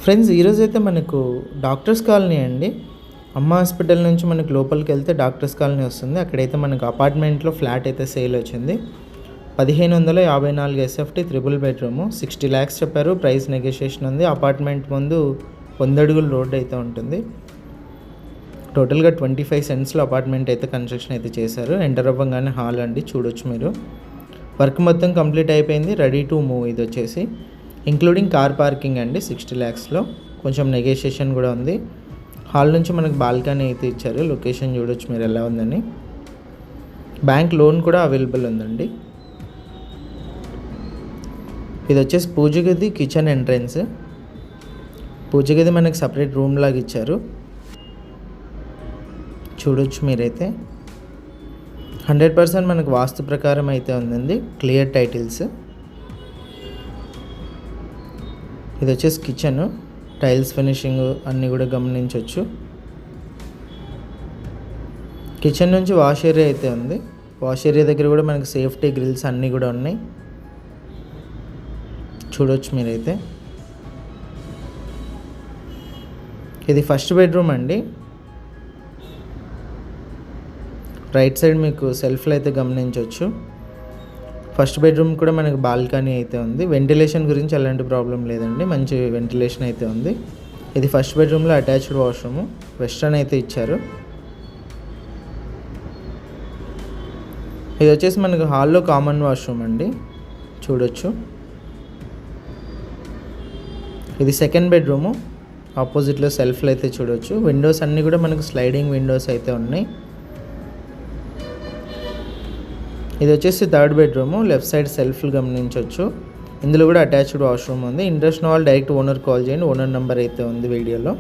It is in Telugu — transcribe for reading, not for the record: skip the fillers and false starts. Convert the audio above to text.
ఫ్రెండ్స్, ఈరోజైతే మనకు డాక్టర్స్ కాలనీ అండి. అమ్మ హాస్పిటల్ నుంచి మనకు లోపలికి వెళ్తే డాక్టర్స్ కాలనీ వస్తుంది. అక్కడైతే మనకు అపార్ట్మెంట్లో ఫ్లాట్ అయితే సేల్ వచ్చింది. 1554 SFT 3 బెడ్రూము, 60 lakhs చెప్పారు. ప్రైస్ నెగోషియేషన్ ఉంది. అపార్ట్మెంట్ ముందు 100 అడుగుల రోడ్ అయితే ఉంటుంది. టోటల్గా 25 సెంట్స్లో అపార్ట్మెంట్ అయితే కన్స్ట్రక్షన్ అయితే చేశారు. ఎంటర్ అవ్వగానే హాల్ అండి, చూడొచ్చు మీరు. వర్క్ మొత్తం కంప్లీట్ అయిపోయింది, రెడీ టు మూవ్. ఇది వచ్చేసి ఇంక్లూడింగ్ కార్ పార్కింగ్ అండి. 60 lakhsలో కొంచెం నెగోషియేషన్ కూడా ఉంది. హాల్ నుంచి మనకు బాల్కనీ అయితే ఇచ్చారు. లొకేషన్ చూడొచ్చు మీరు ఎలా ఉందని. బ్యాంక్ లోన్ కూడా అవైలబుల్ ఉందండి. ఇది వచ్చేసి పూజ గది, కిచెన్ ఎంట్రన్స్. పూజ గది మనకి సపరేట్ రూమ్ లాగా ఇచ్చారు, చూడొచ్చు మీరైతే. 100% మనకు వాస్తు ప్రకారం అయితే ఉందండి. Clear titles. ఇది వచ్చేసి కిచెన్, టైల్స్ ఫినిషింగ్ అన్నీ కూడా గమనించవచ్చు. కిచెన్ నుంచి వాష్ ఏరియా అయితే ఉంది. వాష్ ఏరియా దగ్గర కూడా మనకి సేఫ్టీ గ్రిల్స్ అన్నీ కూడా ఉన్నాయి, చూడొచ్చు మీరైతే. ఇది ఫస్ట్ బెడ్రూమ్ అండి. రైట్ సైడ్ మీకు సెల్ఫ్లు అయితే గమనించవచ్చు. ఫస్ట్ బెడ్రూమ్ కూడా మనకు బాల్కనీ అయితే ఉంది. వెంటిలేషన్ గురించి ఎలాంటి ప్రాబ్లం లేదండి, మంచి వెంటిలేషన్ అయితే ఉంది. ఇది ఫస్ట్ బెడ్రూమ్లో అటాచ్డ్ వాష్రూమ్, వెస్ట్రన్ అయితే ఇచ్చారు. ఇది వచ్చేసి మనకు హాల్లో కామన్ వాష్రూమ్ అండి, చూడొచ్చు. ఇది సెకండ్ బెడ్రూము. ఆపోజిట్లో సెల్ఫ్లు అయితే చూడొచ్చు. విండోస్ అన్నీ కూడా మనకు స్లైడింగ్ విండోస్ అయితే ఉన్నాయి. ఇది వచ్చేసి థర్డ్ బెడ్రూము. లెఫ్ట్ సైడ్ సెల్ఫ్లు గమనించవచ్చు. ఇందులో కూడా అటాచ్డ్ వాష్రూమ్ ఉంది. ఇంట్రెస్ట్ ఉన్న వాళ్ళు డైరెక్ట్ ఓనర్ కాల్ చేయండి. ఓనర్ నెంబర్ అయితే ఉంది వీడియోలో.